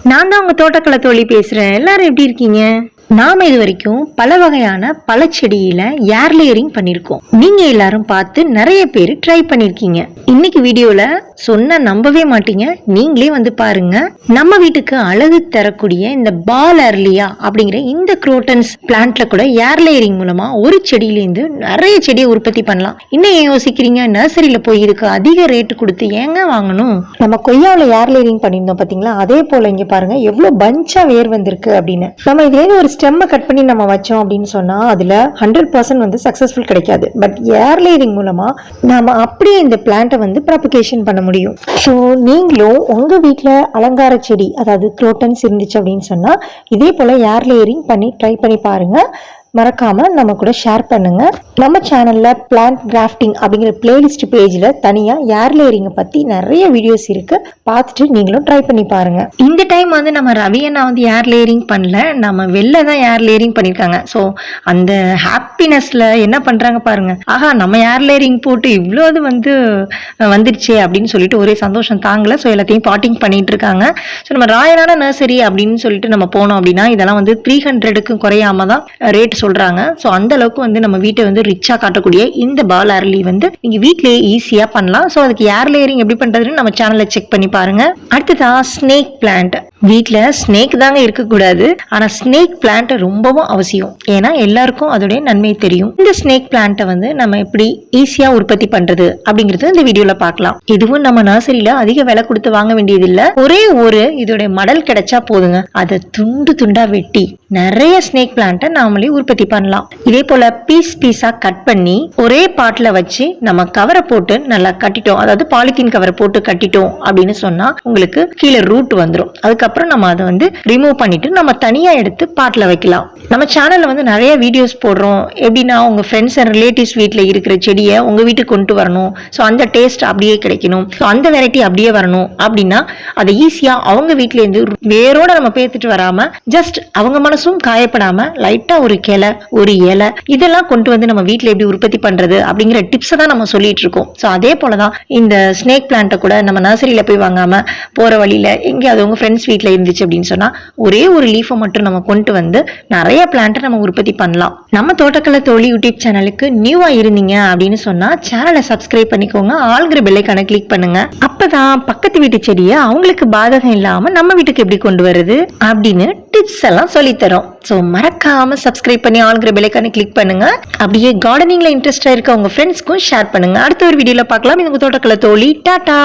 நான் தான் உங்க தோட்டக்கலை தோழி பேசுறேன். எல்லாரும் எப்படி இருக்கீங்க? நாம இது வரைக்கும் பல வகையான பழச்செடியில ஏர் லேயரிங் பண்ணிருக்கோம். நீங்க எல்லாரும் பார்த்து நிறைய பேர் ட்ரை பண்ணிருக்கீங்க. இன்னைக்கு வீடியோல சொன்ன நம்பவே மாட்டீங்க, நீங்களே வந்து பாருங்க. நம்ம வீட்டுக்கு அழகு தரக்கூடிய இந்த பால் அர்லியா அப்படிங்கிற இந்த குரோட்டன்ஸ் பிளான்ட்ல கூட ஏர் லேயரிங் மூலமா ஒரு செடியிலேருந்து நிறைய செடியை உற்பத்தி பண்ணலாம். இன்னும் ஏன் யோசிக்கிறீங்க? நர்சரியில போய் இதுக்கு அதிக ரேட்டு கொடுத்து ஏங்க வாங்கணும்? நம்ம கொய்யாவில் ஏர் லேயரிங் பண்ணியிருந்தோம் பாத்தீங்களா, அதே போல இங்க பாருங்க எவ்வளவு பஞ்சா வேர் வந்திருக்கு அப்படின்னு. நம்ம இதுல ஒரு ஸ்டெம்மை கட் பண்ணி நம்ம வச்சோம் அப்படின்னு சொன்னா அதுல 100% வந்து சக்சஸ்ஃபுல் கிடைக்காது. பட் ஏர் லேயரிங் மூலமா நாம அப்படியே இந்த பிளான்ட்டை வந்து ப்ராபகேஷன் பண்ண முடியும். ஸோ நீங்களும் உங்க வீட்டில் அலங்கார செடி அதாவது குரோட்டன்ஸ் இருந்துச்சு அப்படின்னு சொன்னா இதே போல ஏர் லேயரிங் பண்ணி ட்ரை பண்ணி பாருங்க. மறக்காம நம்ம கூட ஷேர் பண்ணுங்க. நம்ம சேனல்ல பிளான்ட் கிராஃப்டிங் அப்படிங்கிற பிளேலிஸ்ட் பேஜ்ல தனியா ஏர் லேயரிங் பத்தி நிறைய வீடியோஸ் இருக்கு, பார்த்துட்டு நீங்களும் ட்ரை பண்ணி பாருங்க. இந்த டைம் வந்து நம்ம ரவியண்ணா வந்து ஏர் லேயரிங் பண்ணல, நம்ம வெளில தான் ஏர் லேயரிங் பண்ணிருக்காங்க. ஸோ அந்த ஹாப்பினஸ்ல என்ன பண்றாங்க பாருங்க, ஆஹா நம்ம ஏர் லேயரிங் போட்டு இவ்வளவு வந்து வந்துருச்சே அப்படின்னு சொல்லிட்டு ஒரே சந்தோஷம் தாங்கல. ஸோ எல்லாத்தையும் பாட்டிங் பண்ணிட்டு இருக்காங்க. ஸோ நம்ம ராயலான நர்சரி அப்படின்னு சொல்லிட்டு நம்ம போனோம் அப்படின்னா இதெல்லாம் வந்து 300க்கும் குறையாம தான் ரேட் சொல்றாங்க. சோ அந்த அளவுக்கு வந்து நம்ம வீட்டை வந்து ரிச்சா காட்டக்கூடிய இந்த பால் அர்லி வந்து நீங்க வீட்லயே ஈஸியா பண்ணலாம். சோ அதுக்கு ஏர் லேயரிங் எப்படி பண்றதுன்னு நம்ம சேனல்ல செக் பண்ணி பாருங்க. அடுத்ததா ஸ்னேக் பிளான்ட். வீட்ல ஸ்னேக் தாங்க இருக்கக்கூடாது, ஆனா ஸ்னேக் பிளான்ட் ரொம்பவும் அவசியம். ஏன்னா எல்லாருக்கும் அதோடைய நன்மை தெரியும். இந்த ஸ்னேக் பிளான்ட்டை வந்து நம்ம எப்படி ஈஸியா உற்பத்தி பண்றது அப்படிங்கறது இந்த வீடியோல பார்க்கலாம். இதுவும் நம்ம நர்சரியில அதிக விலை கொடுத்து வாங்க வேண்டியது இல்ல. ஒரே ஒரு இதோட மடல் கிடைச்சா போதுங்க, அதை துண்டு துண்டா வெட்டி நிறைய ஸ்னேக் பிளான்ட்டை நாமளே உற்பத்தி பண்ணலாம். இதே போல பீஸ் பீஸா கட் பண்ணி ஒரே பாட்ல வச்சு நம்ம கவரை போட்டு நல்லா கட்டிட்டோம், அதாவது பாலித்தீன் கவரை போட்டு கட்டிட்டோம் அப்படின்னு சொன்னா உங்களுக்கு கீழே ரூட் வந்துடும். அதுக்கப்புறம் நம்ம அதை வந்து ரிமூவ் பண்ணிட்டு நம்ம தனியா எடுத்து பாட்ல வைக்கலாம். நம்ம சேனல்ல வந்து நிறைய வீடியோஸ் போடுறோம். எப்படின்னா உங்க ஃப்ரெண்ட்ஸ் அண்ட் ரிலேட்டிவ்ஸ் வீட்டில் இருக்கிற செடியை உங்க வீட்டுக்கு கொண்டு வரணும், ஸோ அந்த டேஸ்ட் அப்படியே கிடைக்கணும், ஸோ அந்த வெரைட்டி அப்படியே வரணும் அப்படின்னா அதை ஈஸியா அவங்க வீட்டுல இருந்து வேரோட நம்ம பேத்துட்டு வராம ஜஸ்ட் அவங்க மனசும் காயப்படாம லைட்டா ஒரு கிளை ஒரு இலை இதெல்லாம் கொண்டு வந்து நம்ம வீட்டில் எப்படி உற்பத்தி பண்றது அப்படிங்கிற டிப்ஸை தான் நம்ம சொல்லிட்டு இருக்கோம். ஸோ அதே போலதான் இந்த ஸ்னேக் பிளான்ட்டை கூட நம்ம நர்சரியில போய் வாங்காம போற வழியில எங்கேயாவது உங்க ஃப்ரெண்ட்ஸ் வீட்டில் இருந்துச்சு அப்படின்னு சொன்னா ஒரே ஒரு லீஃபை மட்டும் நம்ம கொண்டு வந்து நிறைய பிளான்ட்டை நம்ம உற்பத்தி பண்ணலாம். நம்ம தோட்டக்கலை தோழி யூடியூப் சேனலுக்கு நியூவா இருந்தீங்க அப்படின்னு சொன்னா சேனலை சப்ஸ்கிரைப் பண்ணிக்கோங்க, ஆல்கிற பெல்லைக்கான கிளிக் பண்ணுங்க. அப்பதான் பக்கத்து வீட்டு செடியை அவங்களுக்கு பாதகம் இல்லாம நம்ம வீட்டுக்கு எப்படி கொண்டு வருது அப்படின்னு டிப்ஸ் எல்லாம் சொல்லி தரோம். ஸோ மறக்காம சப்ஸ்கிரைப் பண்ணி ஆல்கிற பெல்லைக்கான கிளிக் பண்ணுங்க. அப்படியே கார்டனிங்ல இன்ட்ரெஸ்டா இருக்க உங்க ஃப்ரெண்ட்ஸ்க்கும் ஷேர் பண்ணுங்க. அடுத்த ஒரு வீடியோல பார்க்கலாம். இது உங்க தோட்டக்கலை தோழி. டாடா.